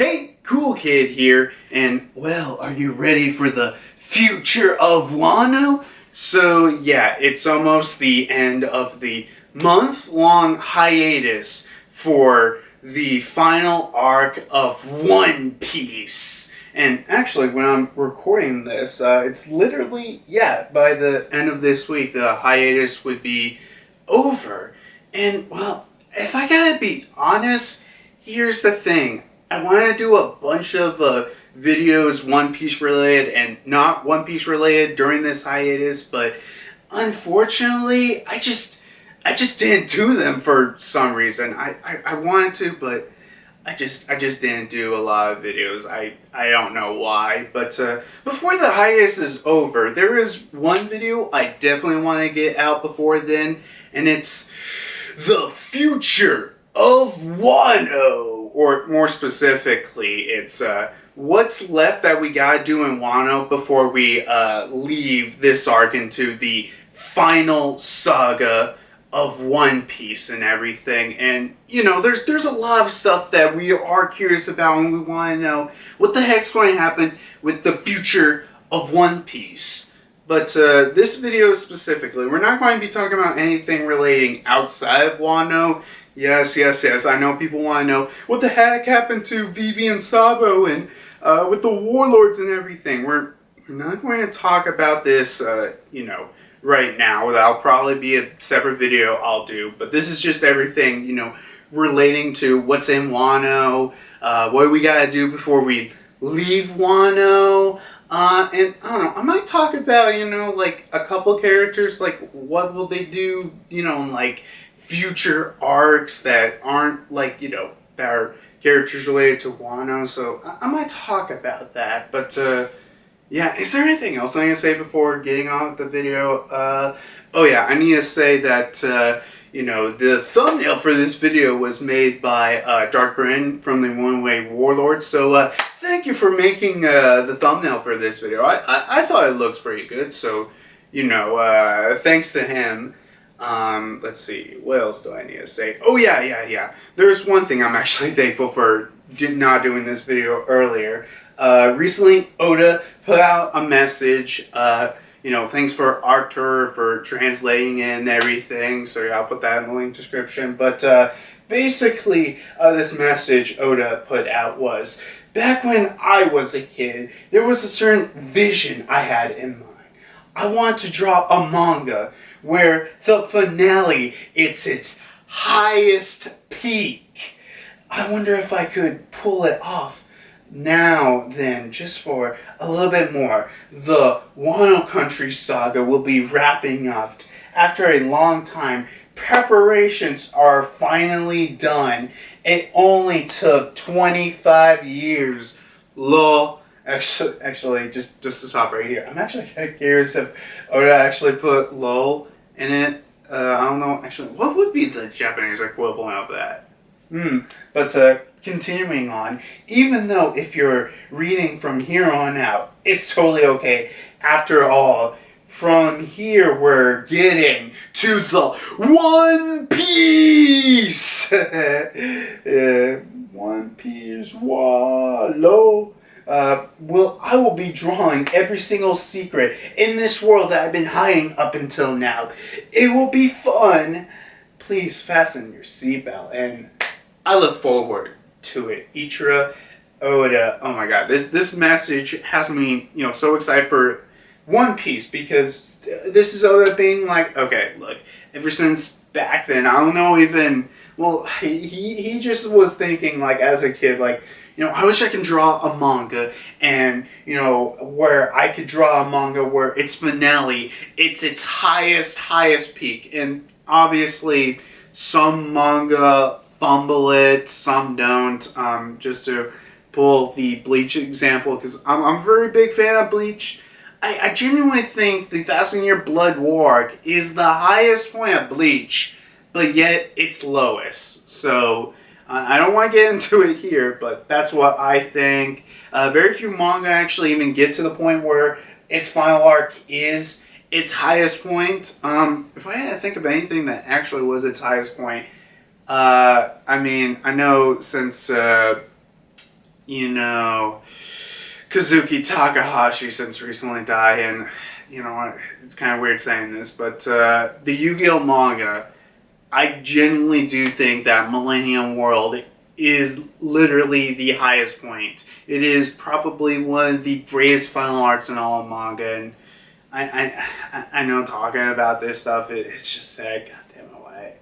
Hey, Coolkid here, and well, are you ready for the Future of Wano? So yeah, it's almost the end of the month-long hiatus for the final arc of One Piece. And actually, when I'm recording this, it's literally, by the end of this week, the hiatus would be over. And, well, if I gotta be honest, here's the thing. I want to do a bunch of videos One Piece related and not One Piece related during this hiatus, but unfortunately, I just didn't do them for some reason. I wanted to, but I just didn't do a lot of videos. I don't know why, but before the hiatus is over, there is one video I definitely want to get out before then, and it's the Future of Wano. Or more specifically, it's what's left that we gotta do in Wano before we leave this arc into the final saga of One Piece and everything. And, you know, there's a lot of stuff that we are curious about and we want to know what the heck's going to happen with the future of One Piece. But this video specifically, we're not going to be talking about anything relating outside of Wano. Yes, I know people want to know what the heck happened to Vivi and Sabo and with the warlords and everything. We're not going to talk about this, right now. That'll probably be a separate video I'll do. But this is just everything, relating to what's in Wano, what we got to do before we leave Wano. And I don't know, I might talk about, like a couple characters, like what will they do, like future arcs that aren't like, that are characters related to Wano. So I might talk about that. But yeah, is there anything else I need to say before getting on with the video? Oh yeah, I need to say that the thumbnail for this video was made by Dark Bryn from the One Way Warlord. So thank you for making the thumbnail for this video. I thought it looks pretty good. So thanks to him. Let's see, what else do I need to say? Oh yeah. There's one thing I'm actually thankful for not doing this video earlier. Recently, Oda put out a message, thanks for Arthur for translating it and everything, so I'll put that in the link description. But basically, this message Oda put out was, back when I was a kid, there was a certain vision I had in mind. I wanted to draw a manga where the finale, it's its highest peak. I wonder if I could pull it off. Now then, just for a little bit more, the Wano Country saga will be wrapping up. After a long time, preparations are finally done. It only took 25 years. Lol. Actually, just to stop right here, I'm actually curious if Oda actually put lol in it. I don't know, actually, what would be the Japanese equivalent of that? But continuing on, even though if you're reading from here on out, it's totally okay. After all, from here we're getting to the One Piece! One Piece, wallow. Well, I will be drawing every single secret in this world that I've been hiding up until now. It will be fun. Please fasten your seatbelt, and I look forward to it. Ichira Oda. Oh my god, this message has me, so excited for One Piece, because this is Oda being like, okay, look, ever since back then, I don't know even, well, he just was thinking, like, as a kid, like, I wish I could draw a manga, and, where I could draw a manga where its finale, it's its highest peak. And obviously, some manga fumble it, some don't. Just to pull the Bleach example, because I'm a very big fan of Bleach. I genuinely think the 1,000-Year Blood War arc is the highest point of Bleach, but yet it's lowest. So I don't want to get into it here, but that's what I think. Very few manga actually even get to the point where its final arc is its highest point. If I had to think of anything that actually was its highest point, I mean, I know since you know, Kazuki Takahashi since recently died, and you know, it's kind of weird saying this, but the Yu-Gi-Oh manga, I genuinely do think that Millennium World is literally the highest point. It is probably one of the greatest final arcs in all of manga, and I know talking about this stuff, it's just sad. God damn it,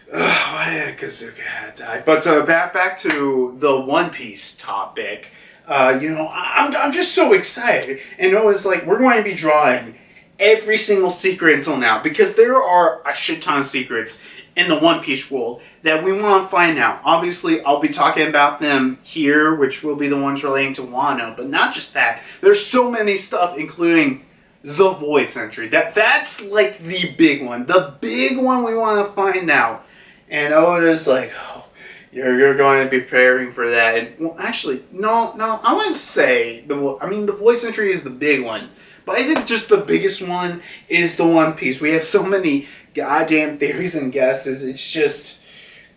why did Kazuka die? But back to the One Piece topic. I'm just so excited, and it was like we're going to be drawing every single secret until now, because there are a shit ton of secrets in the One Piece world that we want to find out. Obviously, I'll be talking about them here, which will be the ones relating to Wano, but not just that. There's so many stuff, including the Void Century. That's like the big one. The big one we want to find out. And Oda's like, oh, you're going to be preparing for that. And, well, actually, no, I wouldn't say, the Void Century is the big one. But I think just the biggest one is the One Piece. We have so many goddamn theories and guesses. It's just,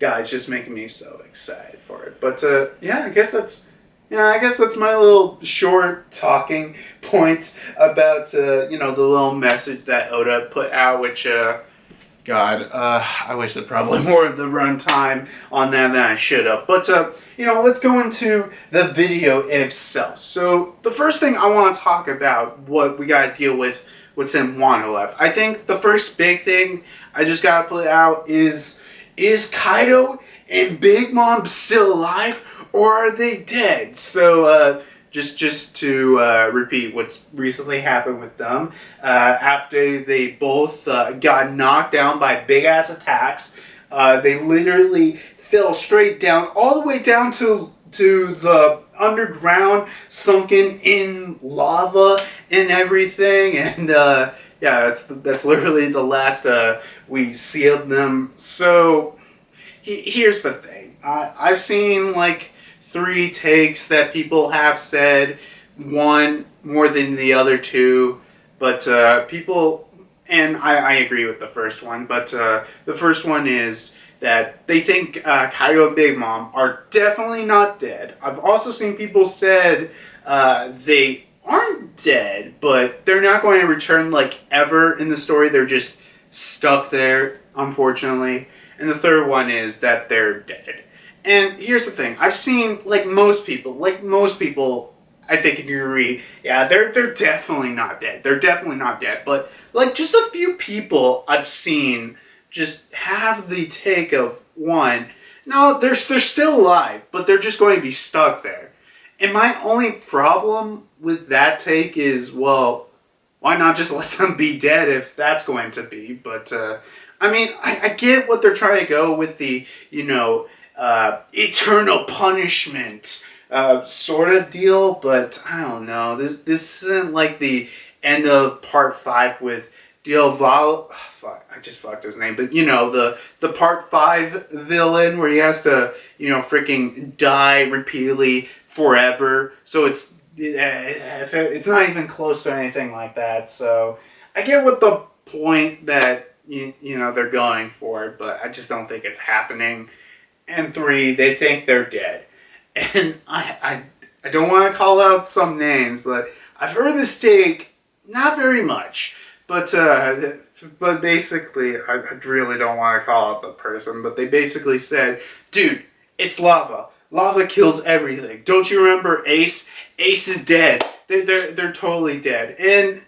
God, it's just making me so excited for it. But yeah, I guess that's my little short talking point about the little message that Oda put out, which God, I wish there probably more of the runtime on that than I should have. But, let's go into the video itself. So, the first thing I want to talk about, what we got to deal with, what's in Wano left. I think the first big thing I just got to put out is Kaido and Big Mom still alive, or are they dead? So, just to repeat what's recently happened with them, after they both got knocked down by big-ass attacks, they literally fell straight down, all the way down to the underground, sunken in lava and everything, and yeah, that's literally the last we see of them. So, here's the thing. I've seen, like, 3 takes that people have said, one more than the other 2, but people, and I agree with the first one, but the first one is that they think Kaido and Big Mom are definitely not dead. I've also seen people said they aren't dead, but they're not going to return, like, ever in the story. They're just stuck there, unfortunately. And the third one is that they're dead. And here's the thing, I've seen, like most people, I think you can agree, yeah, they're definitely not dead. They're definitely not dead. But, like, just a few people I've seen just have the take of, one, no, they're still alive, but they're just going to be stuck there. And my only problem with that take is, well, why not just let them be dead if that's going to be? But, I get what they're trying to go with the, eternal punishment sort of deal, but I don't know. This isn't like the end of part 5 with Dialval. I just fucked his name, but the part 5 villain where he has to freaking die repeatedly forever. So it's not even close to anything like that. So I get what the point that they're going for, but I just don't think it's happening. And 3, they think they're dead. And I don't want to call out some names, but I've heard this take, not very much, but basically, I really don't want to call out the person, but they basically said, dude, it's lava. Lava kills everything. Don't you remember Ace? Ace is dead. They're totally dead. And,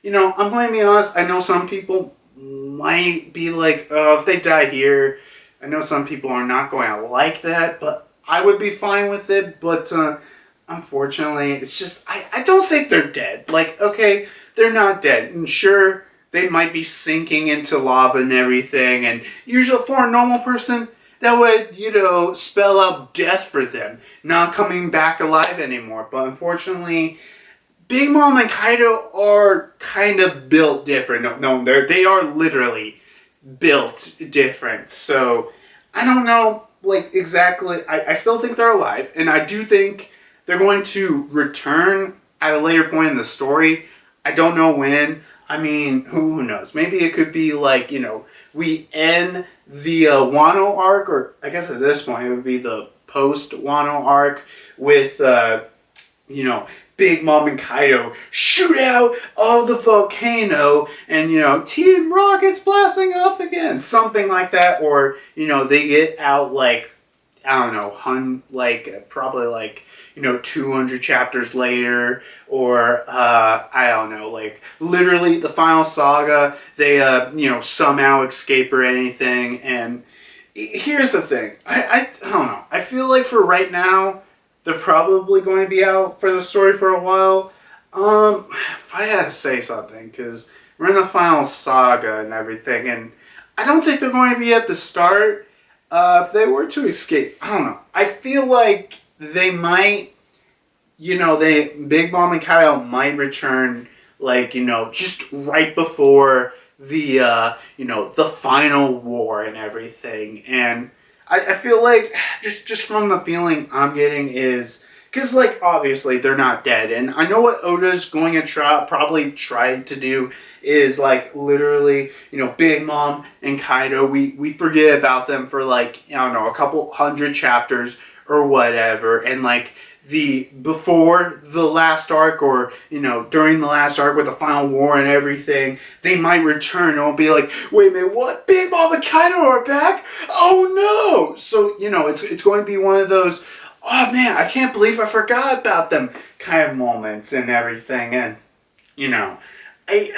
I'm going to be honest, I know some people might be like, oh, if they die here, I know some people are not going to like that, but I would be fine with it. But unfortunately, it's just, I don't think they're dead. Like, okay, they're not dead. And sure, they might be sinking into lava and everything. And usually for a normal person, that would, spell out death for them. Not coming back alive anymore. But unfortunately, Big Mom and Kaido are kind of built different. No, they are literally built different. So, I don't know, like, exactly. I still think they're alive. And I do think they're going to return at a later point in the story. I don't know when. I mean, who knows? Maybe it could be like, we end the Wano arc, or I guess at this point it would be the post Wano arc with, you know, Big Mom and Kaido shoot out of the volcano and, you know, Team Rocket's blasting off again. Something like that. Or, you know, they get out like, I don't know, probably like, you know, 200 chapters later. Or, I don't know, like literally the final saga, they, you know, somehow escape or anything. And here's the thing. I don't know. I feel like for right now, they're probably going to be out for the story for a while. If I had to say something, because we're in the final saga and everything, and I don't think they're going to be at the start. If they were to escape, I don't know. I feel like they might, you know, Big Mom and Kyle might return, like, you know, just right before the, you know, the final war and everything. And I feel like, just from the feeling I'm getting is, because, like, obviously they're not dead. And I know what Oda's going to probably try to do is, like, literally, you know, Big Mom and Kaido, we forget about them for, like, I don't know, a couple hundred chapters or whatever. And, like, before the last arc, or, you know, during the last arc with the final war and everything, they might return and it'll be like, wait a minute, what? Big Mom and Kaido are back? Oh no! So, you know, it's going to be one of those, oh man, I can't believe I forgot about them kind of moments and everything. And, you know, I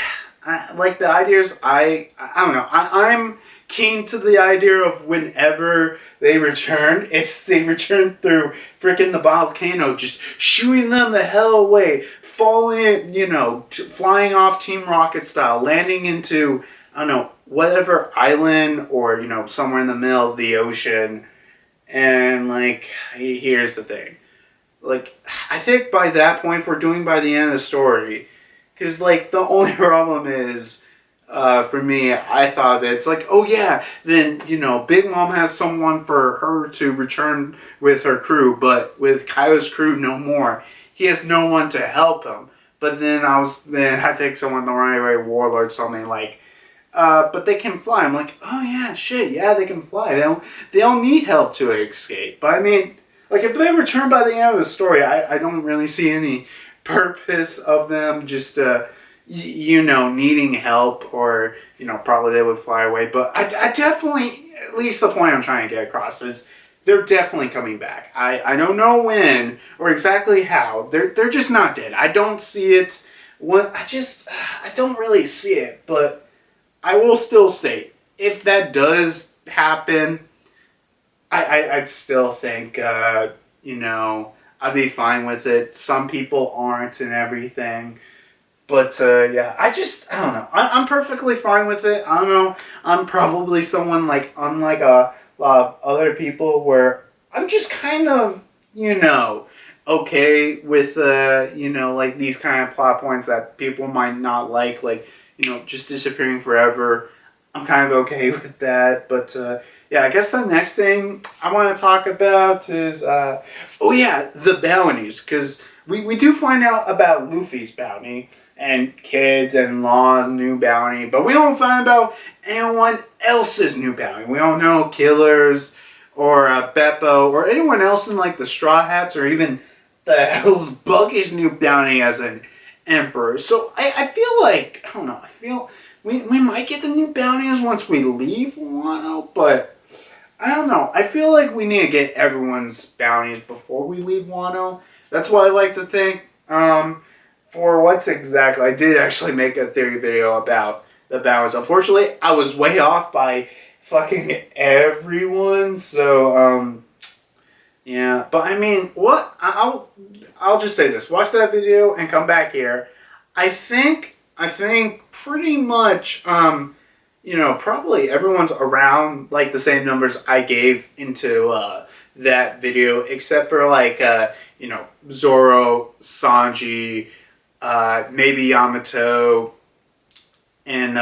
like the ideas, I don't know, I'm keen to the idea of whenever they return, they return through freaking the volcano, just shooting them the hell away, falling, you know, flying off Team Rocket style, landing into, I don't know, whatever island or, you know, somewhere in the middle of the ocean. And, like, here's the thing. Like, I think by that point, if we're doing by the end of the story, because, like, the only problem is, for me, I thought that it's like, oh yeah, then, you know, Big Mom has someone for her to return with her crew, but with Kaido's crew no more. He has no one to help him. But then I think someone, the Runaway Warlord, told me, like, but they can fly. I'm like, oh yeah, shit, yeah, they can fly. They don't need help to escape. But I mean, like, if they return by the end of the story, I don't really see any purpose of them just, you know, needing help, or, you know, probably they would fly away. But I definitely, at least the point I'm trying to get across is they're definitely coming back. I don't know when or exactly how. They're just not dead. I don't see it. I don't really see it. But I will still state, if that does happen, I'd still think, you know, I'd be fine with it. Some people aren't and everything. But, yeah, I don't know. I'm perfectly fine with it. I don't know. I'm probably someone, like, unlike a lot of other people, where I'm just kind of, you know, okay with, you know, like, these kind of plot points that people might not like, you know, just disappearing forever. I'm kind of okay with that. But, yeah, I guess the next thing I want to talk about is, oh, yeah, the bounties. Because we do find out about Luffy's bounty, and Kid's and Law's new bounty, but we don't find about anyone else's new bounty. We don't know Killers or Beppo or anyone else in, like, the Straw Hats, or even the hell's Bucky's new bounty as an emperor. So I feel like, I don't know, I feel we might get the new bounties once we leave Wano, but I don't know. I feel like we need to get everyone's bounties before we leave Wano. That's what I like to think. For what's exactly, I did actually make a theory video about the bounties. Unfortunately, I was way off by fucking everyone. So, yeah. But I mean, what? I'll just say this. Watch that video and come back here. I think pretty much, you know, probably everyone's around, like, the same numbers I gave into, that video, except for, like, you know, Zorro, Sanji, maybe Yamato, and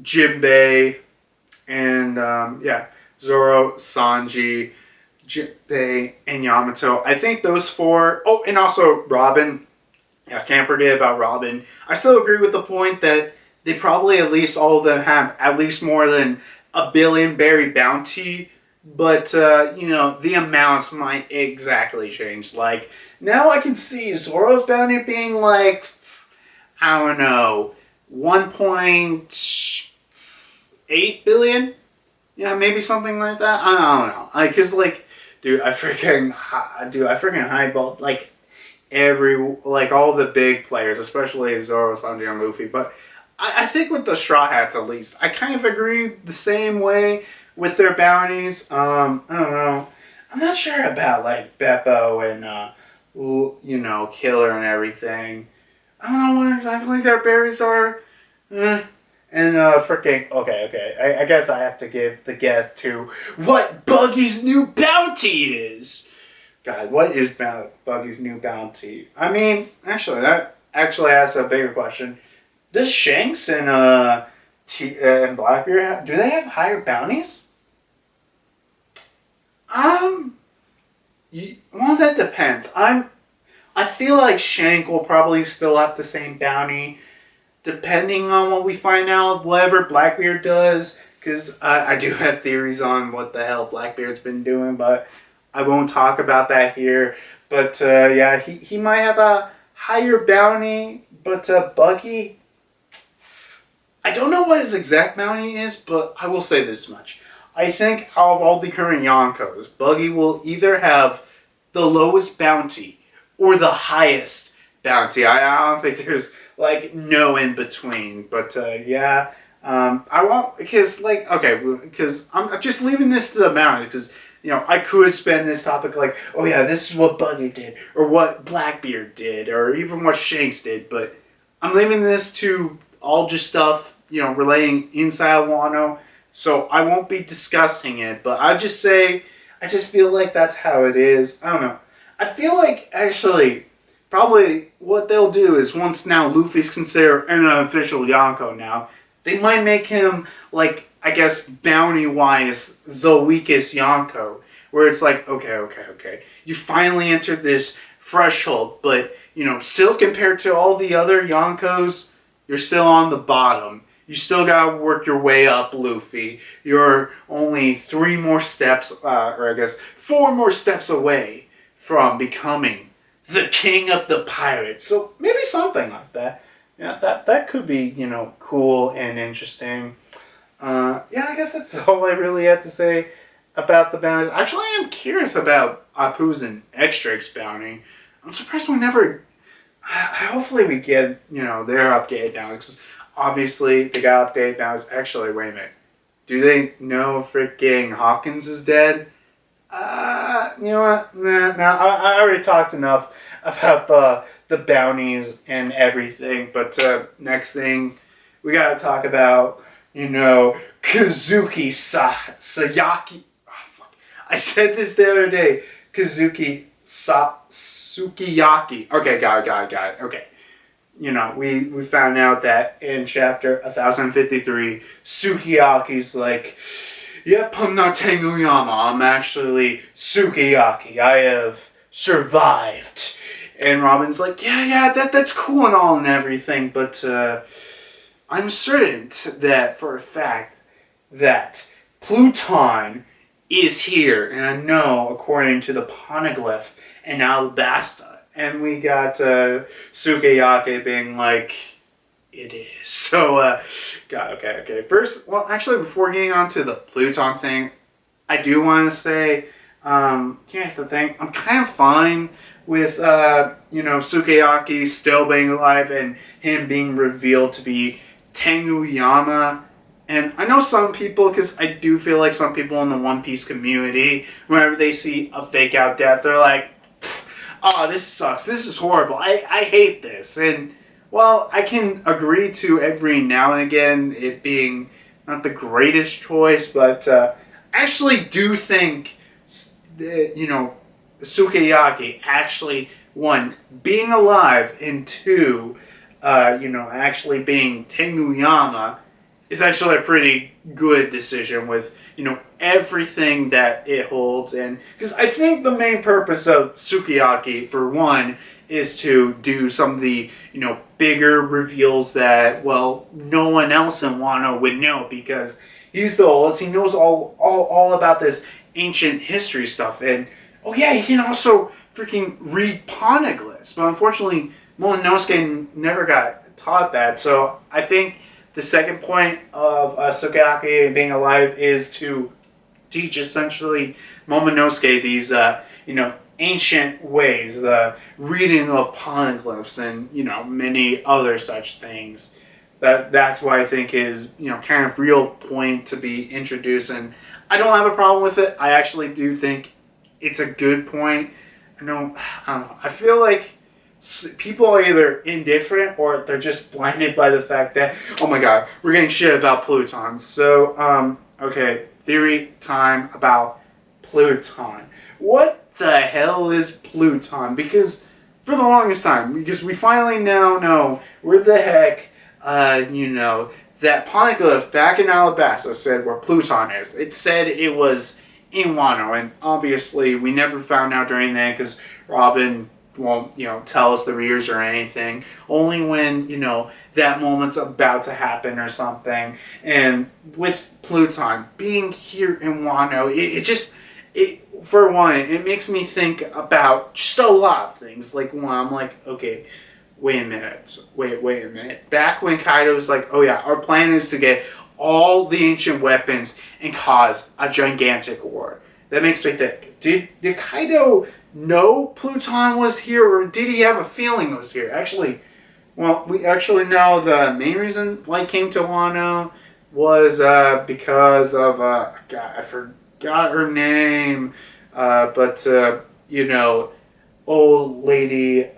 Jinbei, and yeah, Zorro, Sanji, Jinbei, and Yamato. I think those four. Oh, and also Robin. I can't forget about Robin. I still agree with the point that they probably, at least all of them, have at least more than a billion berry bounty but you know, the amounts might exactly change. Like, now I can see Zorro's bounty being like, I don't know, 1.8 billion? Yeah, maybe something like that. I don't know. Cause like, dude, I freaking highballed like like all the big players, especially Zoro, Sanji, and Luffy. But I think with the Straw Hats, at least, I kind of agree the same way with their bounties. I don't know. I'm not sure about like Beppo and you know, Killer and everything. I don't know what exactly their berries are. And freaking okay. I guess I have to give the guess to what Buggy's new bounty is. God, what is Buggy's new bounty? I mean, actually, that actually asks a bigger question. Does Shanks and and Blackbeard do they have higher bounties? Well, that depends. I feel like Shank will probably still have the same bounty, depending on what we find out, whatever Blackbeard does. Because I do have theories on what the hell Blackbeard's been doing, but I won't talk about that here. But yeah, he might have a higher bounty, but Buggy, I don't know what his exact bounty is, but I will say this much. I think out of all the current Yonkos, Buggy will either have the lowest bounty or the highest bounty. I don't think there's like no in between. But yeah, I won't, because like, okay, because I'm just leaving this to the bounty, because you know, I could spend this topic like, oh yeah, this is what Buggy did, or what Blackbeard did, or even what Shanks did, but I'm leaving this to all just stuff, you know, relating inside Wano, so I won't be discussing it, but I just feel like that's how it is. I don't know. I feel like, actually, probably what they'll do is, once now Luffy's considered an official Yonko now, they might make him, like, I guess, bounty-wise, the weakest Yonko. Where it's like, okay. You finally entered this threshold, but, you know, still compared to all the other Yonkos, you're still on the bottom. You still gotta work your way up, Luffy. You're only 3 more steps, or I guess 4 more steps away from becoming the king of the pirates. So maybe something like that. Yeah, that could be, you know, cool and interesting. Yeah, I guess that's all I really have to say about the bounties. Actually, I am curious about Apu's and Extrict's bounty. I'm surprised we never... hopefully we get, you know, their updated bounties. Because obviously, they got updated bounties. Actually, wait a minute. Do they know freaking Hawkins is dead? You know what? Nah, I already talked enough about the bounties and everything. But next thing, we gotta talk about, you know, Kazuki Sayaki. Oh, fuck. I said this the other day. Kazuki Sukiyaki. Okay, got it. Okay. You know, we found out that in chapter 1053, Sukiyaki's like, yep, I'm not Tenguyama. I'm actually Sukiyaki. I have survived. And Robin's like, yeah, that's cool and all and everything, but I'm certain that for a fact that Pluton is here. And I know, according to the Poneglyph and Alabasta. And we got Sukiyaki being like, it is. So, God, okay. First, well, actually, before getting on to the Pluton thing, I do want to say, here's the thing. I'm kind of fine with, you know, Sukiyaki still being alive and him being revealed to be Tenguyama. And I know some people, because I do feel like some people in the One Piece community, whenever they see a fake out death, they're like, oh, this sucks. This is horrible. I hate this. And, well, I can agree to every now and again it being not the greatest choice, but I actually do think, you know, Sukiyaki actually, 1, being alive, and 2, you know, actually being Tenguyama is actually a pretty good decision with, you know, everything that it holds. And because I think the main purpose of Sukiyaki, for 1, is to do some of the, you know, bigger reveals that, well, no one else in Wano would know, because he's the oldest. He knows all about this ancient history stuff. And, oh yeah, he can also freaking read Poneglyphs. But unfortunately, Momonosuke never got taught that. So I think the second point of Sukiyaki being alive is to teach essentially Momonosuke these, ancient ways, the reading of poneglyphs and, many other such things. That's why I think is, kind of real point to be introduced. And I don't have a problem with it. I actually do think it's a good point. I don't know. I feel like people are either indifferent or they're just blinded by the fact that, oh my god, we're getting shit about Pluton. So, okay, theory time about Pluton. What the hell is Pluton? Because for the longest time, because we finally now know where the heck, that Poneglyph back in Alabasta said where Pluton is. It said it was in Wano, and obviously we never found out during that because Robin won't, tell us the readers or anything. Only when, that moment's about to happen or something. And with Pluton being here in Wano, for one, it makes me think about just a lot of things. Like, one, I'm like, okay, wait a minute. Back when Kaido was like, oh yeah, our plan is to get all the ancient weapons and cause a gigantic war. That makes me think, did Kaido know Pluton was here, or did he have a feeling it was here? Actually, well, we actually know the main reason Light came to Wano was because of, God, I forgot her name, but old lady,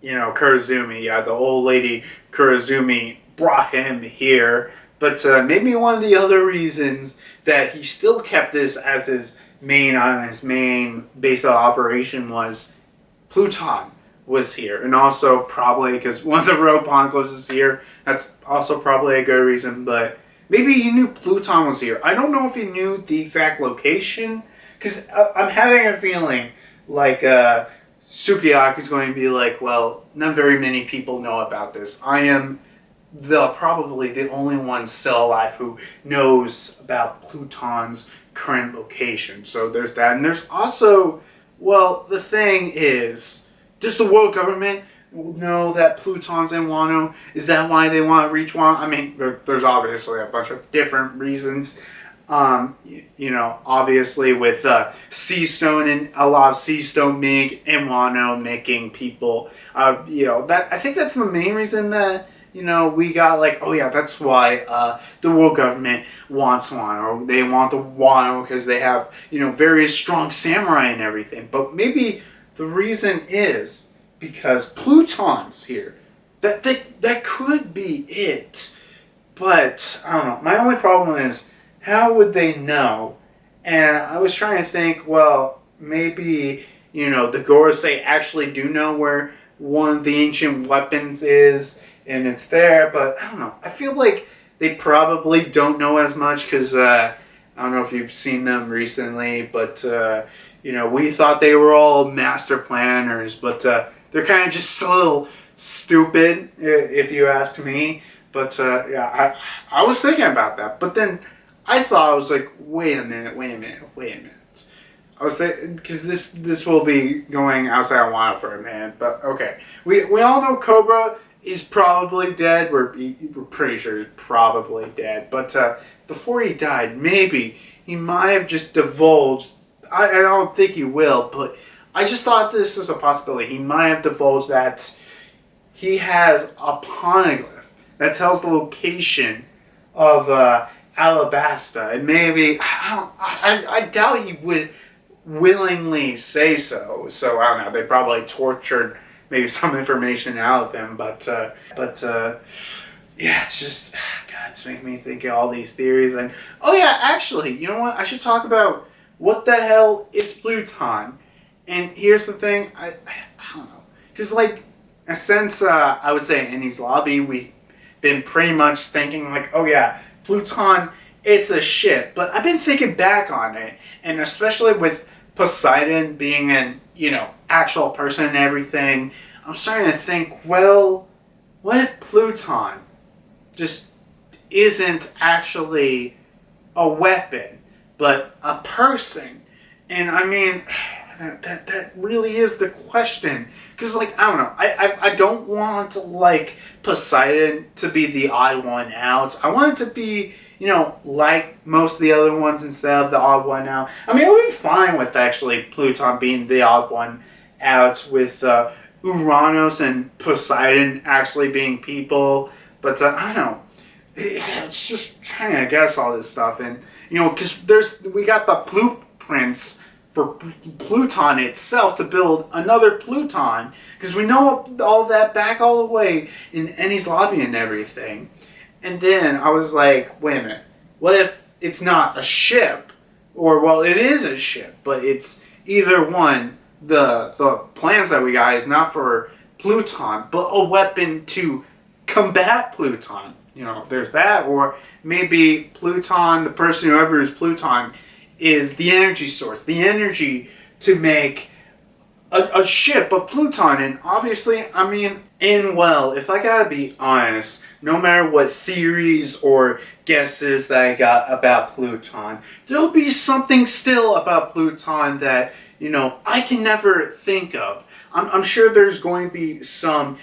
Kurazumi. Yeah, the old lady Kurazumi brought him here. But maybe one of the other reasons that he still kept this as his main base of operation was Pluton was here. And also probably because one of the rogue poneglyphs is here. That's also probably a good reason. But maybe he knew Pluton was here. I don't know if he knew the exact location. Because I'm having a feeling like Sukiyaki's going to be like, well, not very many people know about this. I am probably the only one still alive who knows about Pluton's current location. So there's that. And there's also, well, the thing is, does the world government know that Pluton's in Wano? Is that why they want to reach Wano? I mean, there's obviously a bunch of different reasons. Obviously with sea stone and a lot of sea stone being in Wano, making people, that I think that's the main reason that we got like, oh yeah, that's why the world government wants Wano. They want the Wano because they have very strong samurai and everything. But maybe the reason is because Pluton's here. That could be it. But I don't know. My only problem is, how would they know? And I was trying to think, well, maybe, the Gorosei actually do know where one of the ancient weapons is, and it's there, but I don't know. I feel like they probably don't know as much, because I don't know if you've seen them recently, but, we thought they were all master planners, but they're kind of just a little stupid, if you ask me. But, yeah, I was thinking about that, but then I thought, I was like, wait a minute. I was thinking, because this will be going outside of Wano for a minute, but okay. We all know Cobra is probably dead. We're pretty sure he's probably dead. But before he died, maybe he might have just divulged. I don't think he will, but I just thought this is a possibility. He might have divulged that he has a poneglyph that tells the location of Alabasta, and maybe I doubt he would willingly say so. So I don't know. They probably tortured maybe some information out of him, but yeah, it's just God, it's making me think of all these theories. And oh yeah, actually, you know what? I should talk about what the hell is Pluton. And here's the thing, I don't know, because like since I would say in his lobby, we've been pretty much thinking like, oh yeah, Pluton, it's a ship. But I've been thinking back on it, and especially with Poseidon being an, actual person and everything, I'm starting to think, well, what if Pluton just isn't actually a weapon, but a person. And I mean, that really is the question. Because, like, I don't know. I don't want, like, Poseidon to be the odd one out. I want it to be, like most of the other ones instead of the odd one out. I mean, I would be fine with, actually, Pluton being the odd one out with Uranus and Poseidon actually being people. But, I don't know. It's just trying to guess all this stuff. And, because we got the blueprints for Pluton itself to build another Pluton, because we know all that back all the way in Enies Lobby and everything. And then I was like, wait a minute, what if it's not a ship? Or, well, it is a ship, but it's either one, the plans that we got is not for Pluton, but a weapon to combat Pluton. There's that, or maybe Pluton, the person, whoever is Pluton, is the energy source, the energy to make a ship, a Pluton. And obviously, I mean, if I gotta be honest, no matter what theories or guesses that I got about Pluton, there'll be something still about Pluton that, I can never think of. I'm sure there's going to be some,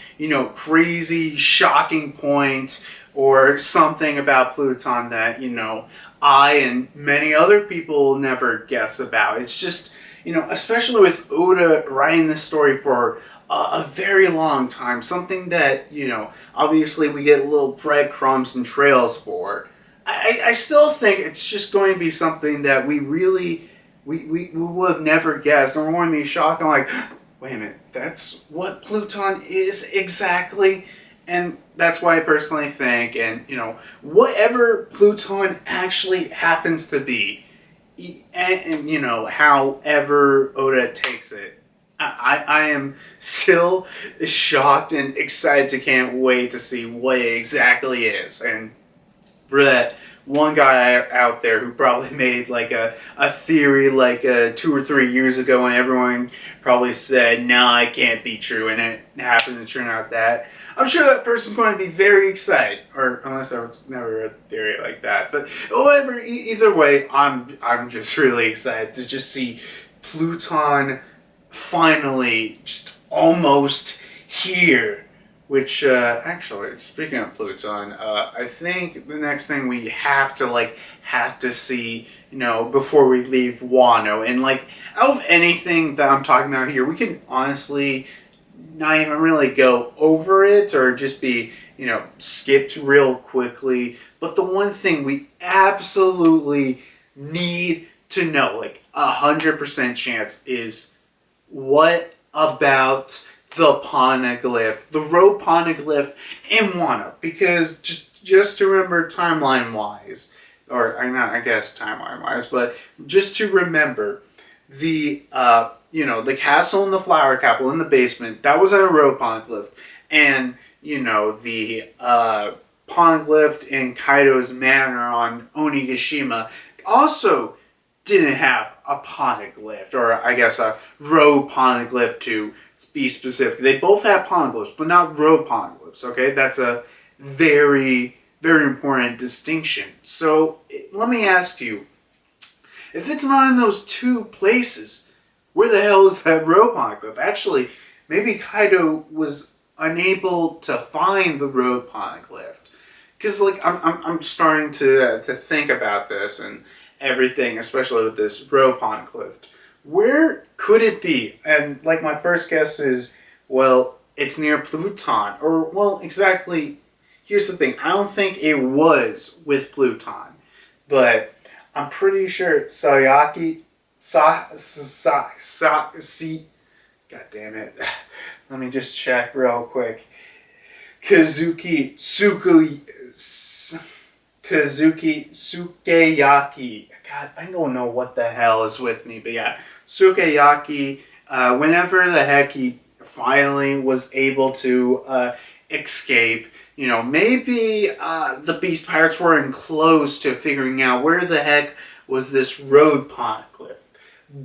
crazy, shocking point or something about Pluton that, I and many other people never guess about. It's just, especially with Oda writing this story for a very long time, something that, obviously we get little breadcrumbs and trails for. I still think it's just going to be something that we really, we would have never guessed. And we're going to be shocked and like, wait a minute, that's what Pluton is exactly? And that's why I personally think, and, whatever Pluton actually happens to be, and however Oda takes it, I am still shocked and excited can't wait to see what it exactly is. And for that one guy out there who probably made like a theory like 2 or 3 years ago, and everyone probably said, no, it can't be true, and it happened to turn out that, I'm sure that person's going to be very excited, or unless I never read a theory like that. But whatever, either way, I'm just really excited to just see Pluton finally just almost here. Which actually, speaking of Pluton, I think the next thing we have to see, before we leave Wano, and like out of anything that I'm talking about here, we can honestly not even really go over it or just be, skipped real quickly. But the one thing we absolutely need to know, like 100% chance, is what about the Poneglyph, the road Poneglyph in Wano? Because just to remember timeline-wise, or I guess timeline-wise, but just to remember the the castle and the flower capital in the basement, that was at a road Poneglyph. And, the Poneglyph in Kaido's manor on Onigashima also didn't have a Poneglyph, or I guess a road Poneglyph to be specific. They both have Poneglyphs, but not road Poneglyphs, okay? That's a very, very important distinction. So, let me ask you, if it's not in those two places, where the hell is that road Poneglyph? Actually, maybe Kaido was unable to find the road Poneglyph. Because, like, I'm starting to think about this and everything, especially with this road Poneglyph. Where could it be? And, like, my first guess is, well, it's near Pluton. Or, well, exactly, here's the thing. I don't think it was with Pluton. But I'm pretty sure God damn it. Let me just check real quick. Kazuki Sukeyaki. God, I don't know what the hell is with me, but yeah, Sukeyaki, whenever the heck he finally was able to escape, maybe the Beast Pirates weren't close to figuring out where the heck was this road Poneglyph.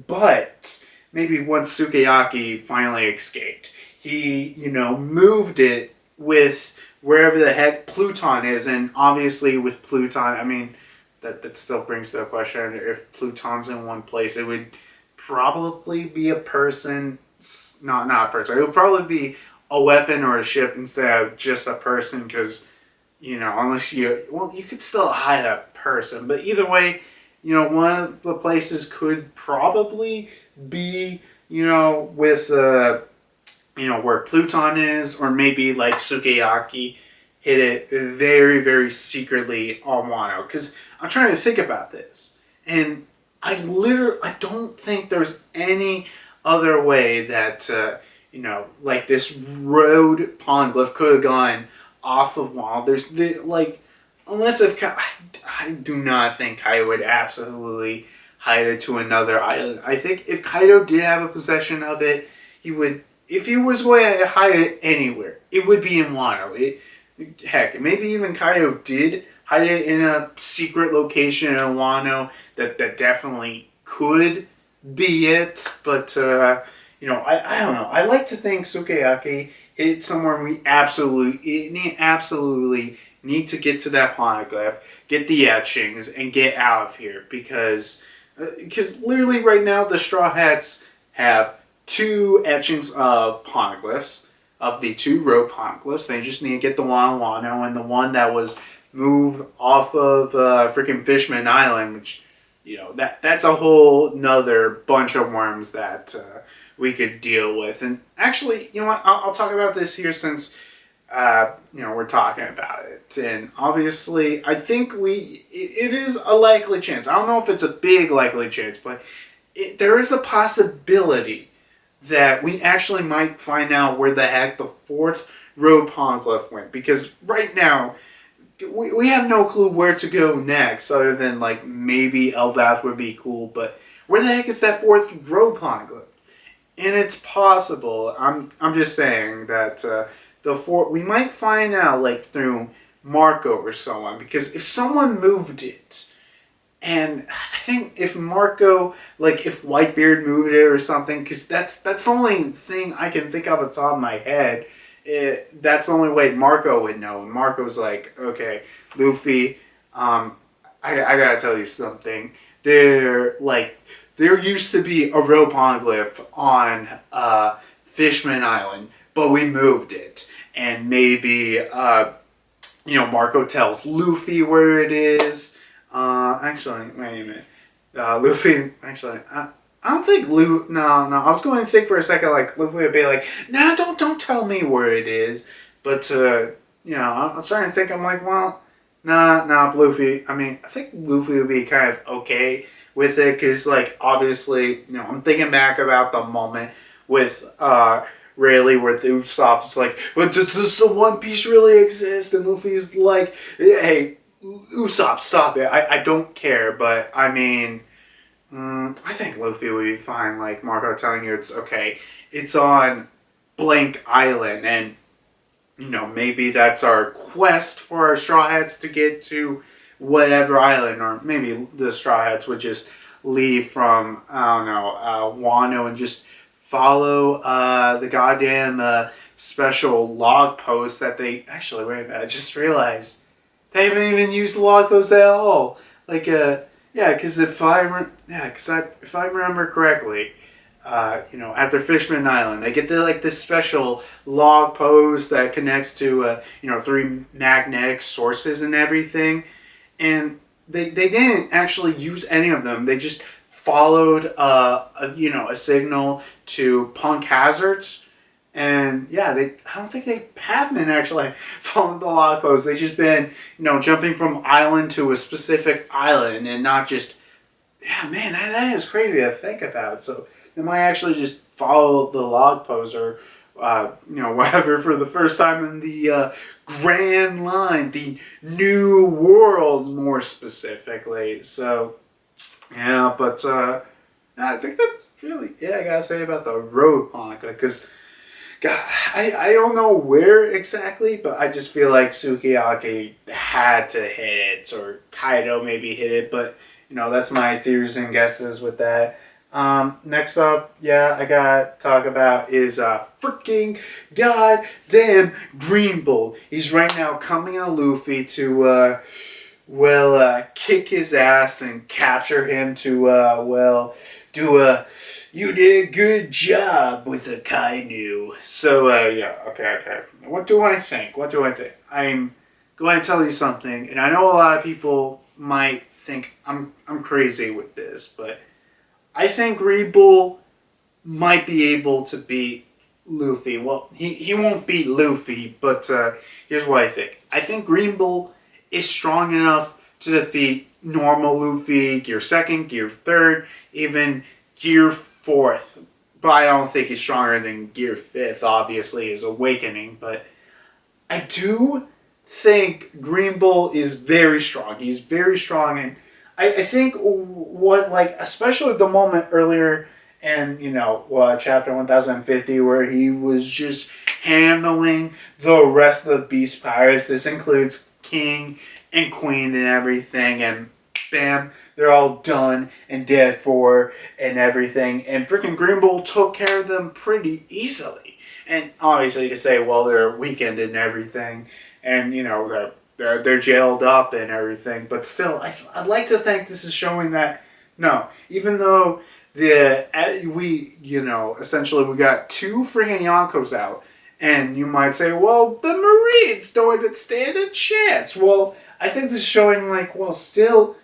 But maybe once Sukeyaki finally escaped, he, moved it with wherever the heck Pluton is. And obviously with Pluton, I mean, that still brings the question, if Pluton's in one place, it would probably be a person, not a person. It would probably be a weapon or a ship instead of just a person, because, unless you could still hide a person. But either way, one of the places could probably be, with, where Pluton is, or maybe like Sukiyaki hid it very, very secretly on Wano. Because I'm trying to think about this, and I don't think there's any other way that, like this road Poneglyph could have gone off of Wano. Unless if I do not think Kaido would absolutely hide it to another island. I think if Kaido did have a possession of it, he would, if he was going to hide it anywhere, it would be in Wano. Heck, maybe even Kaido did hide it in a secret location in Wano. That definitely could be it. But, I don't know. I like to think Sukiyaki hit somewhere we absolutely need to get to that Poneglyph, get the etchings, and get out of here. Because literally right now, the Straw Hats have 2 etchings of Poneglyphs, of the 2 road Poneglyphs. They just need to get the one on Wano, and the one that was moved off of freaking Fishman Island, which, that's a whole nother bunch of worms that we could deal with. And actually, you know what, I'll talk about this here since, we're talking about it. And obviously, I think it is a likely chance. I don't know if it's a big likely chance, but there is a possibility that we actually might find out where the heck the 4th road Poneglyph went. Because right now, we have no clue where to go next, other than like maybe Elbaf would be cool. But where the heck is that 4th road Poneglyph? And it's possible. I'm just saying that we might find out like through Marco or someone, because if someone moved it, and I think if Marco, like if Whitebeard moved it or something, because that's the only thing I can think of at the top of my head. That's the only way Marco would know. And Marco's like, okay, Luffy, I gotta tell you something. There used to be a road Poneglyph on Fishman Island, but we moved it. And maybe, Marco tells Luffy where it is. Actually, wait a minute. Luffy, actually, I don't think no, I was going to think for a second, like, Luffy would be like, nah, don't tell me where it is. But, I'm starting to think, I'm like, well, nah, Luffy, I think Luffy would be kind of okay with it, because, like, obviously, I'm thinking back about the moment with, Rayleigh, where the Usopp's like, but does the One Piece really exist? And Luffy's like, hey, Usopp, stop it. I don't care, but, I think Luffy would be fine, like Marco telling you it's okay. It's on blank island, and, maybe that's our quest for our Straw Hats to get to whatever island, or maybe the Straw Hats would just leave from, Wano and just follow the goddamn special log post that they... Actually, wait a minute, I just realized they haven't even used the log post at all. Like, because if I remember correctly, after Fishman Island, they get this special log post that connects to 3 magnetic sources and everything, and they didn't actually use any of them. They just followed a signal to Punk Hazards. And I don't think they have been actually following the log post. They've just been, jumping from island to a specific island, and not just, man, that is crazy to think about. So they might actually just follow the log post, or, whatever, for the first time in the Grand Line, the New World, more specifically. So, but I think that's really, I gotta say about the road Poneglyph, because God, I don't know where exactly, but I just feel like Sukiyaki had to hit it, or Kaido maybe hit it, but, that's my theories and guesses with that. Next up, I gotta talk about is freaking goddamn Green Bull. He's right now coming on Luffy to kick his ass and capture him to, do a, you did a good job with a Kainu. So, okay. What do I think? I'm going to tell you something, and I know a lot of people might think I'm crazy with this, but I think Red Bull might be able to beat Luffy. Well, he won't beat Luffy, but here's what I think. I think Green Bull is strong enough to defeat normal Luffy, Gear 2nd, Gear 3rd, even Gear 4th. But I don't think he's stronger than Gear 5th, obviously, his Awakening. But I do think Green Bull is very strong. He's very strong, and I think especially the moment earlier and, chapter 1050, where he was just handling the rest of the Beast Pirates. This includes King and Queen and everything, and bam, they're all done and dead for and everything. And freaking Green Bull took care of them pretty easily. And obviously you could say, well, they're weakened and everything, and, they're jailed up and everything. But still, I'd like to think this is showing that, no, even though essentially we got two freaking Yonkos out, and you might say, well, the Marines don't even stand a chance. Well, I think this is showing, still,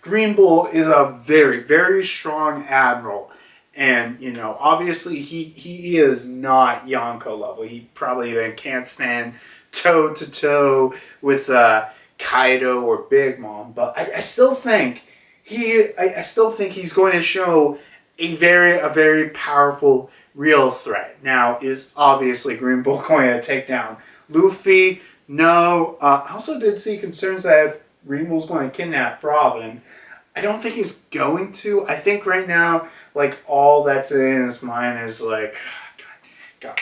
Green Bull is a very, very strong admiral. And, obviously he is not Yonko level. He probably even can't stand toe-to-toe with Kaido or Big Mom. But I still think he's going to show a very powerful real threat. Now, is obviously Green Bull going to take down Luffy? No. I also did see concerns that if Green Bull's going to kidnap Robin, I don't think he's going to. I think right now, all that's in his mind is God,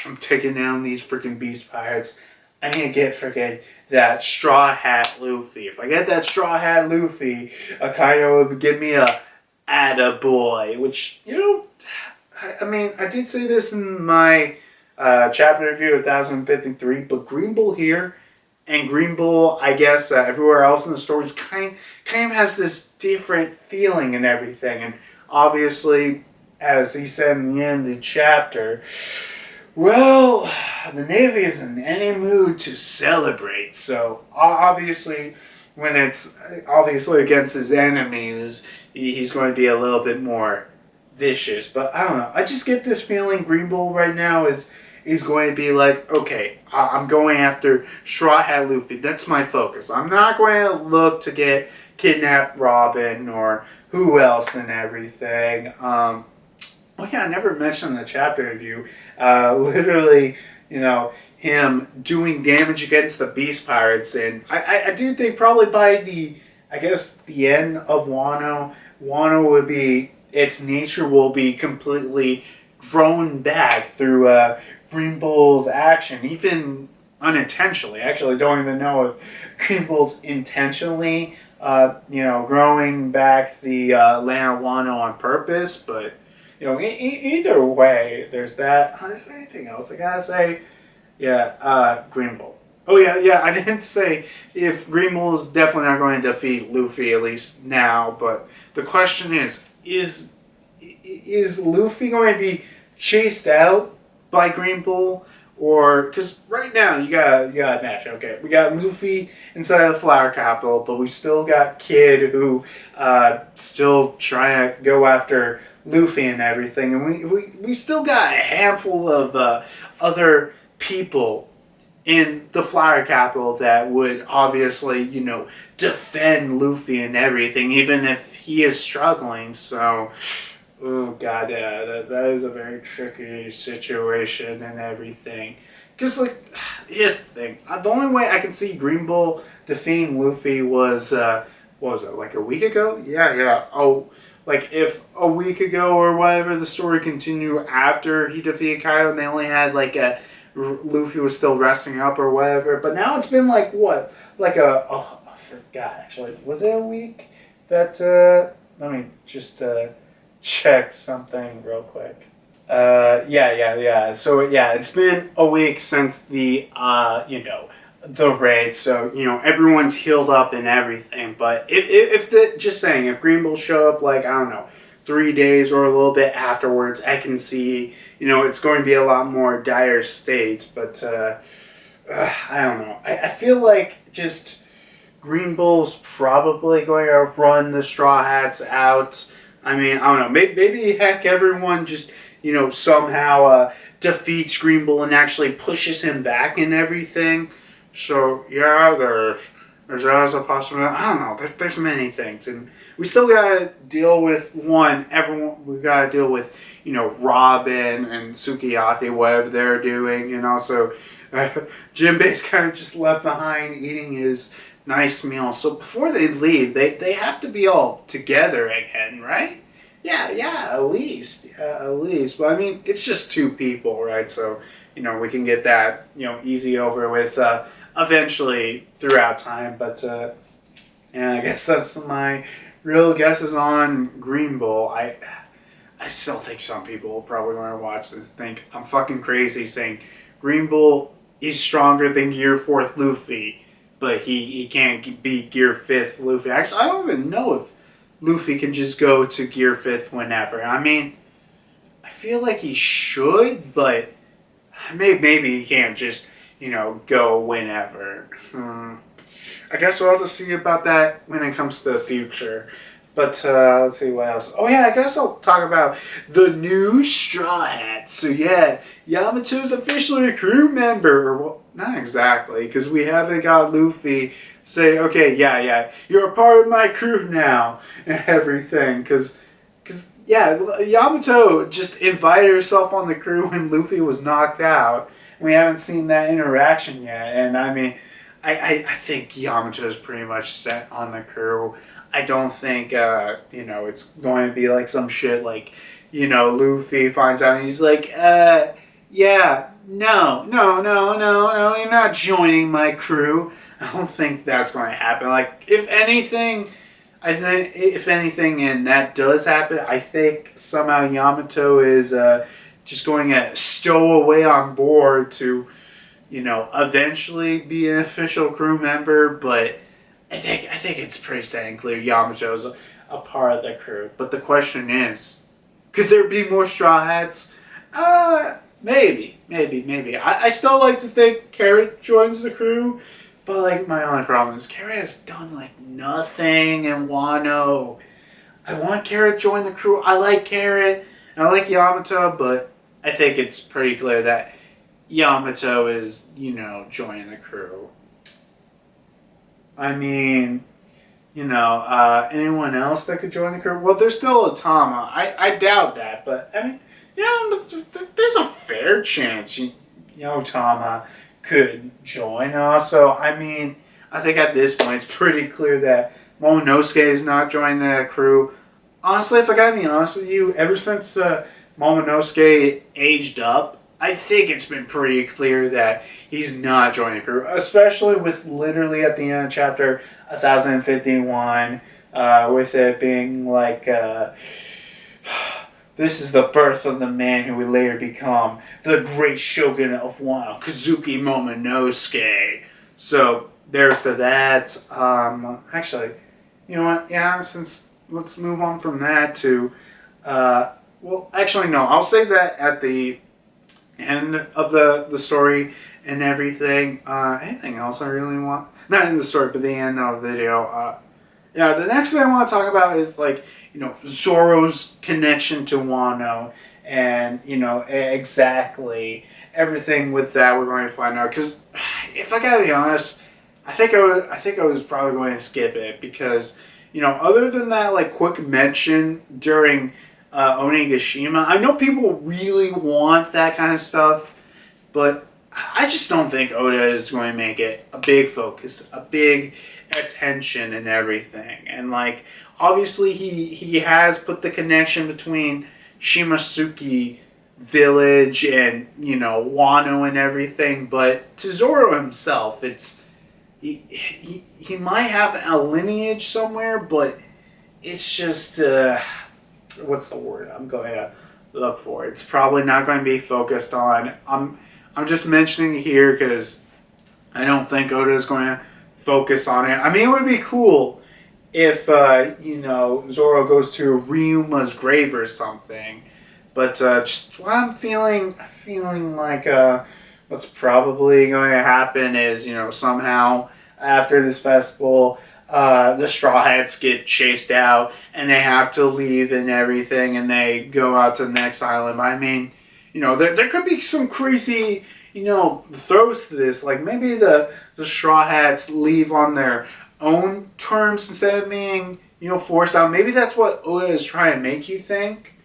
I'm taking down these freaking Beast Pirates. I need to get freaking that Straw Hat Luffy. If I get that Straw Hat Luffy, Kaido would give me a attaboy, which, I did say this in my chapter review of 1053, but Green Bull here and Green Bull, I guess, everywhere else in the stories kind of has this different feeling and everything. And obviously, as he said in the end of the chapter, well, the Navy is in any mood to celebrate. So obviously, when it's obviously against his enemies, he's going to be a little bit more vicious. But I don't know. I just get this feeling Green Bull right now is going to be okay, I'm going after Straw Hat Luffy. That's my focus. I'm not going to look to get kidnapped Robin or who else and everything. I never mentioned in the chapter review. Literally, him doing damage against the Beast Pirates. And I do think probably by the end of Wano would be, its nature will be completely grown back through Green Bull's action, even unintentionally. I actually don't even know if Green Bull's intentionally, growing back the land of Wano on purpose, but, either way, there's that. There's anything else I gotta say? Yeah, Green Bull. Oh, yeah, I didn't say if Green Bull is definitely not going to defeat Luffy, at least now, but the question is Luffy going to be chased out by Green Bull? Or, because right now you got a match, okay? We got Luffy inside of the Flower Capital, but we still got Kid who still trying to go after Luffy and everything, and we still got a handful of other people in the Flower Capital that would obviously, defend Luffy and everything, even if he is struggling. So, oh god, yeah, that is a very tricky situation and everything. Because, here's the thing. The only way I can see Green Bull defeating Luffy was, what was it, a week ago? Yeah. Oh, if a week ago or whatever the story continued after he defeated Kaido and they only had, Luffy was still resting up or whatever. But now it's been, what? I forgot, actually. Was it a week? That, let me just, check something real quick. Yeah. So, yeah, it's been a week since the the raid, so everyone's healed up and everything. But if the just saying, if Green Bull show up like, I don't know, 3 days or a little bit afterwards, I can see it's going to be a lot more dire state. But I don't know. I feel like just Green Bull's probably going to run the Straw Hats out. I mean, I don't know. Maybe heck, everyone just somehow defeats Green Bull and actually pushes him back and everything. So yeah, there's always a possibility. I don't know. There's many things, and we still gotta deal with everyone. We gotta deal with Robin and Sukiyaki, whatever they're doing, and also Jinbei's kind of just left behind eating his nice meal. So before they leave, they have to be all together again, right? Yeah, at least. But I mean, it's just two people, right? So we can get that easy over with eventually throughout time. But yeah, I guess that's my real guesses on Green Bull. I still think some people will probably want to watch this think I'm fucking crazy saying Green Bull is stronger than Gear 4th Luffy, but he can't beat Gear 5th Luffy. Actually, I don't even know if Luffy can just go to Gear 5th whenever. I mean, I feel like he should, but maybe he can't just, go whenever. I guess we'll have to see about that when it comes to the future. But let's see what else. Oh yeah, I guess I'll talk about the new Straw Hats. So yeah, Yamato's officially a crew member. Or, well, not exactly, because we haven't got Luffy say, okay, yeah, you're a part of my crew now, and everything. Because yeah, Yamato just invited herself on the crew when Luffy was knocked out. We haven't seen that interaction yet. And I mean, I think Yamato is pretty much set on the crew. I don't think, it's going to be like some shit like, Luffy finds out and he's like, yeah, no, you're not joining my crew. I don't think that's going to happen. Like, if anything, and that does happen, I think somehow Yamato is just going to stow away on board to, eventually be an official crew member, but I think it's pretty set and clear Yamato's a part of the crew. But the question is, could there be more Straw Hats? Maybe. I still like to think Carrot joins the crew, but like my only problem is Carrot has done like nothing in Wano. I want Carrot to join the crew. I like Carrot and I like Yamato, but I think it's pretty clear that Yamato is, joining the crew. I mean, anyone else that could join the crew? Well, there's still Otama. I doubt that, but I mean, there's a fair chance Otama could join. Also, I mean, I think at this point it's pretty clear that Momonosuke is not joining the crew. Honestly, if I gotta be honest with you, ever since Momonosuke aged up, I think it's been pretty clear that he's not joining the crew, especially with literally at the end of chapter 1051, with it being like, this is the birth of the man who would later become the great shogun of Wano, Kazuki Momonosuke. So there's to that. Actually, you know what? Yeah, let's move on from that to, well, actually no, I'll say that at the end of the story and everything. Anything else I really want? Not in the story, but the end of the video. Yeah, the next thing I want to talk about is like, Zorro's connection to Wano, and exactly everything with that we're going to find out. Because if I gotta be honest, I think I was probably going to skip it because other than that like quick mention during Onigashima, I know people really want that kind of stuff, but I just don't think Oda is going to make it a big focus, a big attention and everything. And like, obviously he has put the connection between Shimasuki village and Wano and everything, but to Zorro himself, it's he might have a lineage somewhere, but it's just what's the word I'm going to look for? It's probably not going to be focused on. I'm just mentioning here because I don't think Oda is going to focus on it. I mean, it would be cool if, you know, Zorro goes to Ryuma's grave or something. But just what I'm feeling like what's probably going to happen is, you know, somehow after this festival, the Straw Hats get chased out and they have to leave and everything, and they go out to the next island. I mean, you know, there could be some crazy, you know, throws to this. Like maybe the Straw Hats leave on their own terms instead of being, you know, forced out. Maybe that's what Oda is trying to make you think.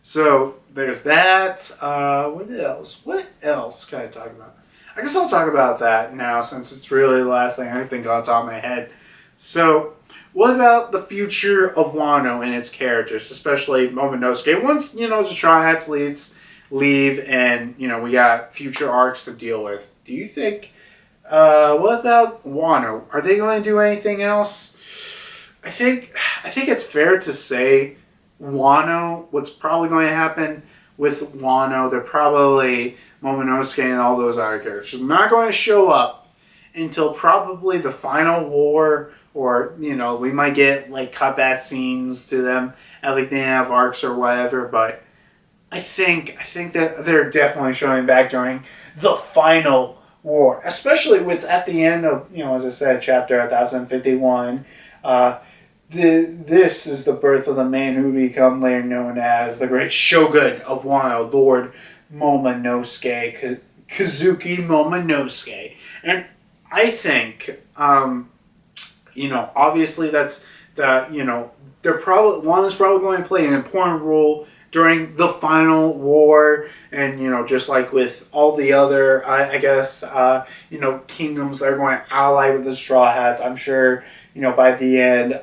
So there's that. What else? What else can I talk about? I guess I'll talk about that now since it's really the last thing I think on top of my head. So, what about the future of Wano and its characters, especially Momonosuke? Once, you know, the Straw Hats leave and, you know, we got future arcs to deal with. Do you think, what about Wano? Are they going to do anything else? I think it's fair to say Wano, what's probably going to happen with Wano, they're probably Momonosuke and all those other characters not going to show up until probably the final war, or, you know, we might get like cutback scenes to them at like they have arcs or whatever, but I think that they're definitely showing back during the final war, especially with at the end of, you know, as I said, chapter 1051. This is the birth of the man who would become later known as the great Shogun of Wano, Lord Momonosuke, Kazuki Momonosuke. And I think, you know, obviously that's the, you know, Wano's probably going to play an important role during the final war, and, you know, just like with all the other, I guess, you know, kingdoms that are going to ally with the Straw Hats, I'm sure, you know, by the end,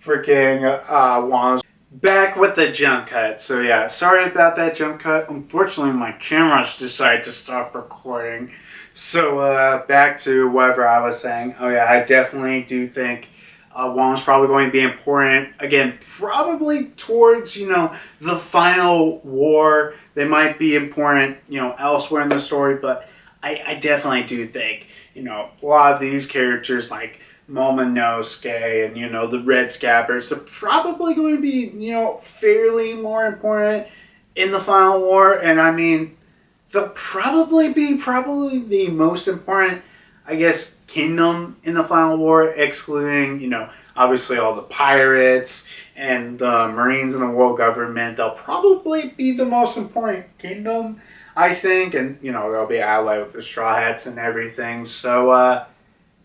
Wano's back with the jump cut. So yeah, sorry about that jump cut. Unfortunately, my camera's decided to stop recording. So back to whatever I was saying. Oh yeah, I definitely do think Wano's probably going to be important. Again, probably towards, you know, the final war. They might be important, you know, elsewhere in the story, but I definitely do think, you know, a lot of these characters like Momonosuke and, you know, the Red Scabbards, they're probably going to be, you know, fairly more important in the final war. And I mean, they'll probably be the most important, I guess, kingdom in the final war, excluding, you know, obviously all the pirates and the Marines and the world government. They'll probably be the most important kingdom, I think, and, you know, they'll be allied with the Straw Hats and everything. So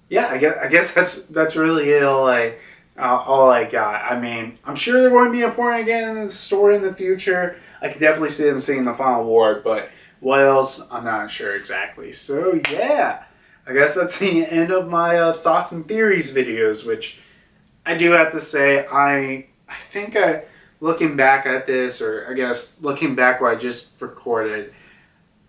yeah, I guess that's really it. All I got. I mean, I'm sure they're going to be important again in the story in the future. I could definitely see them seeing the final war, but what else? I'm not sure exactly. So yeah, I guess that's the end of my thoughts and theories videos, which I do have to say, I think looking back at this, or I guess looking back what I just recorded,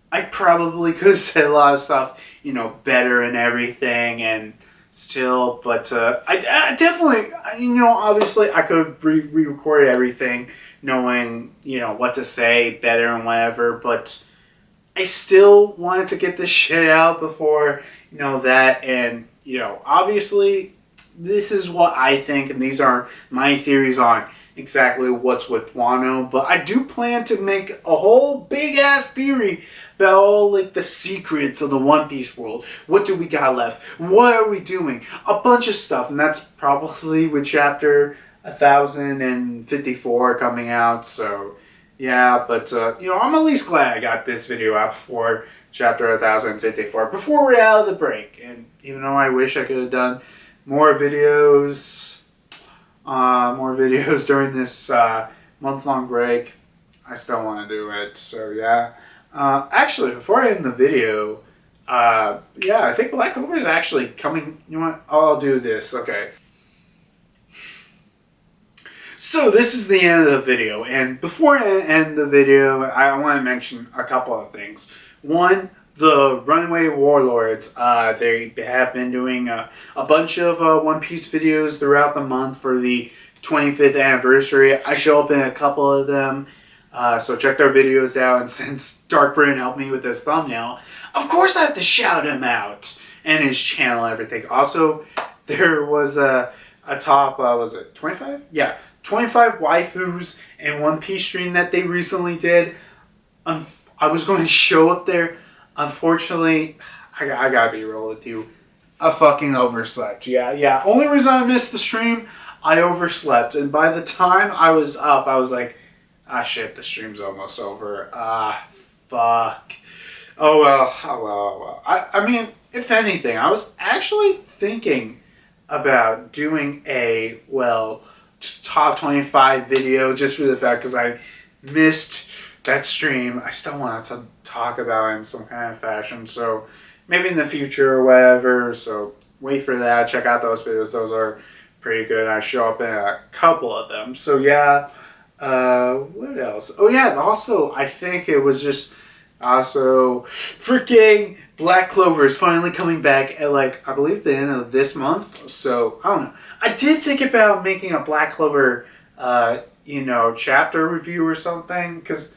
I probably could have said a lot of stuff, you know, better and everything, and still, but I definitely, you know, obviously I could have re-recorded everything, knowing, you know, what to say better and whatever, but I still wanted to get this shit out before, you know, that, and, you know, obviously, this is what I think, and these are my theories on exactly what's with Wano, but I do plan to make a whole big-ass theory about all, like, the secrets of the One Piece world. What do we got left? What are we doing? A bunch of stuff, and that's probably with chapter 1054 coming out, so yeah, but, you know, I'm at least glad I got this video out before chapter 1054, before we're out of the break, and even though I wish I could have done more videos during this month-long break, I still want to do it, so yeah. Actually, before I end the video, yeah, I think Black Clover is actually coming. You know what? I'll do this. Okay. So this is the end of the video, and before I end the video, I want to mention a couple of things. One, the Runaway Warlords, they have been doing a bunch of One Piece videos throughout the month for the 25th anniversary. I show up in a couple of them. So check their videos out, and since Darkbrain helped me with this thumbnail, of course I have to shout him out. and his channel and everything. Also, there was a top, was it 25? Yeah, 25 waifus in One Piece stream that they recently did. I was going to show up there. Unfortunately, I gotta be real with you. I fucking overslept. Yeah. Only reason I missed the stream, I overslept. And by the time I was up, I was like, shit, the stream's almost over. Fuck. Oh well. I mean, if anything, I was actually thinking about doing a, top 25 video just for the fact because I missed that stream. I still wanted to talk about it in some kind of fashion, so maybe in the future or whatever, so wait for that. Check out those videos. Those are pretty good. I show up in a couple of them. So yeah, what else? Oh yeah, also I think it was just also freaking Black Clover is finally coming back at I believe the end of this month. So I don't know. I did think about making a Black Clover chapter review or something because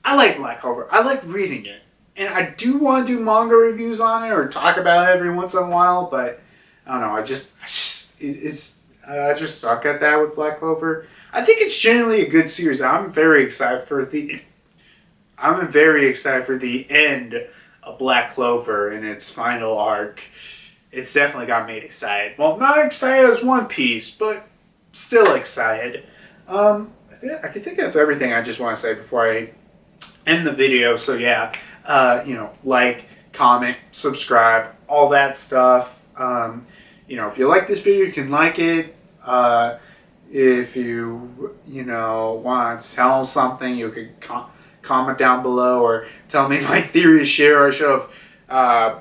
I like Black Clover. I like reading it. And I do want to do manga reviews on it or talk about it every once in a while, but I don't know. I just suck at that with Black Clover. I think it's generally a good series. I'm very excited for the end of Black Clover and its final arc. It's definitely got me excited. Well, not excited as One Piece, but still excited. I think that's everything I just want to say before I end the video. So yeah. Like, comment, subscribe, all that stuff. If you like this video, you can like it. If you, want to tell something, you could comment down below or tell me my theory is shit, or I should have,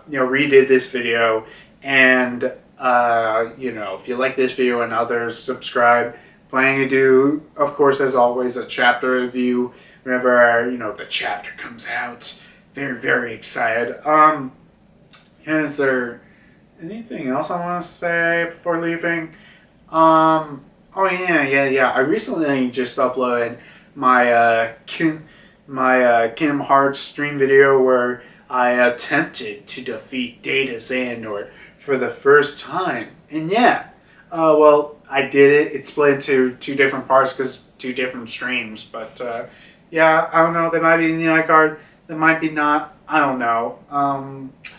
redid this video. And, if you like this video and others, subscribe. Planning to do, of course, as always, a chapter review whenever, the chapter comes out. Very, very excited. Is there anything else I want to say before leaving? Oh yeah. I recently just uploaded my Kingdom Hearts stream video where I attempted to defeat Data Xandor for the first time. And yeah, I did it. It's split into two different parts because two different streams. But yeah, I don't know. They might be in the iCard. That might be not. I don't know.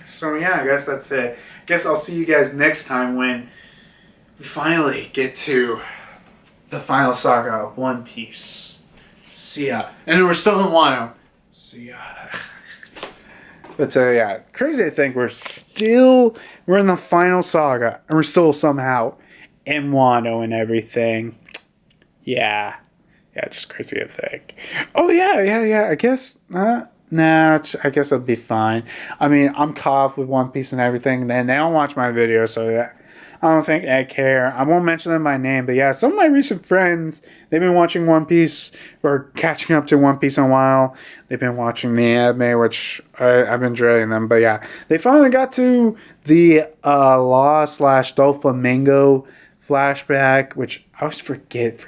So yeah, I guess that's it. I guess I'll see you guys next time when we finally get to the final saga of One Piece. See ya. And we're still in Wano. See ya. But yeah, crazy to think we're in the final saga and we're still somehow in Wano and everything. Yeah, just crazy to think. Oh yeah. I guess. Nah, I guess it'll be fine. I mean, I'm caught up with One Piece and everything, and they don't watch my videos, so I don't think I care. I won't mention them by name, but yeah, some of my recent friends, they've been watching One Piece, or catching up to One Piece in a while. They've been watching the anime, which I've been dreading them, but yeah. They finally got to the Law/Doflamingo flashback, which I always forget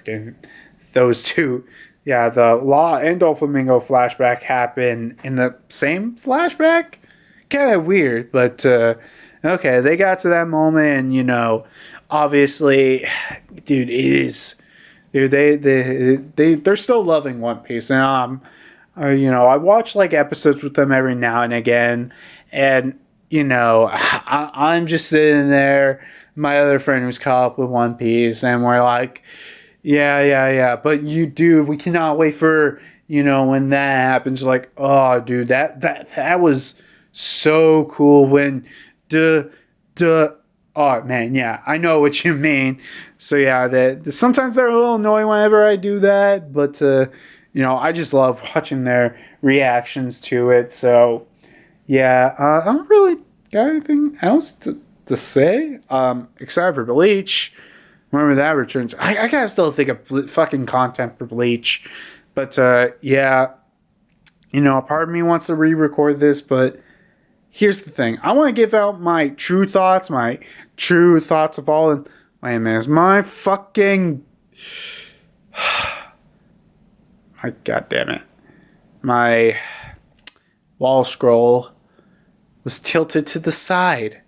those two. Yeah, the Law and Doflamingo flashback happened in the same flashback? Kind of weird, but okay, they got to that moment, and obviously, dude, they're still loving One Piece, and I watch episodes with them every now and again, and I'm just sitting there, my other friend who's caught up with One Piece, and we're like, yeah, but we cannot wait for, when that happens. Like, oh, dude, that was so cool when, oh, man, yeah, I know what you mean. So, yeah, sometimes they're a little annoying whenever I do that, but, I just love watching their reactions to it. So, yeah, I don't really got anything else to say, except for Bleach. Whenever that returns, I gotta still think of fucking content for Bleach. But, yeah, part of me wants to re-record this, but here's the thing. I want to give out my true thoughts of all, and wait a minute, my fucking, my goddammit, my wall scroll was tilted to the side.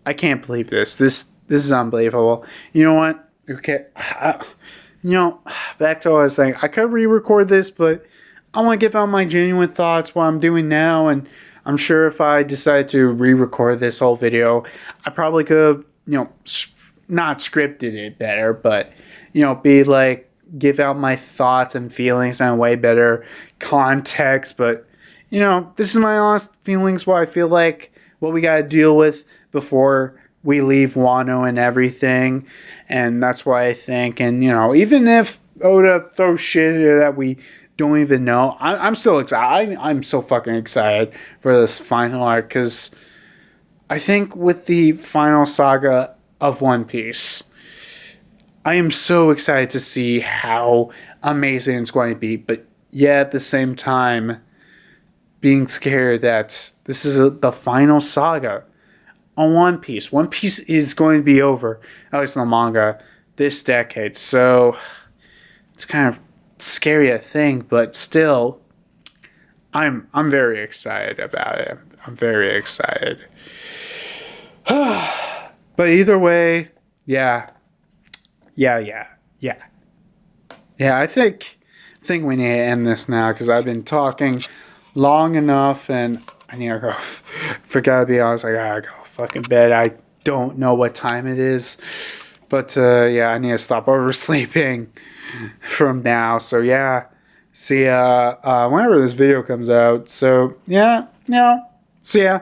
I can't believe this. This is unbelievable. You know what? Okay. Back to what I was saying. I could re-record this, but I want to give out my genuine thoughts, what I'm doing now, and I'm sure if I decide to re-record this whole video, I probably could have, not scripted it better, but, be like, give out my thoughts and feelings in a way better context. But, this is my honest feelings, what I feel like, what we got to deal with before we leave Wano and everything. And that's why I think, and, even if Oda throws shit that we don't even know, I'm still excited. I'm so fucking excited for this final arc, because I think with the final saga of One Piece, I am so excited to see how amazing it's going to be, but yet at the same time being scared that this is the final saga on One Piece. One Piece is going to be over, at least in the manga, this decade. So it's kind of scary a thing, but still, I'm very excited about it. I'm very excited. But either way, yeah. I think we need to end this now, because I've been talking long enough, and I need to go. Forgot to be honest, I gotta go fucking bed. I don't know what time it is, but I need to stop oversleeping from now. So yeah, see ya whenever this video comes out. So yeah, see ya.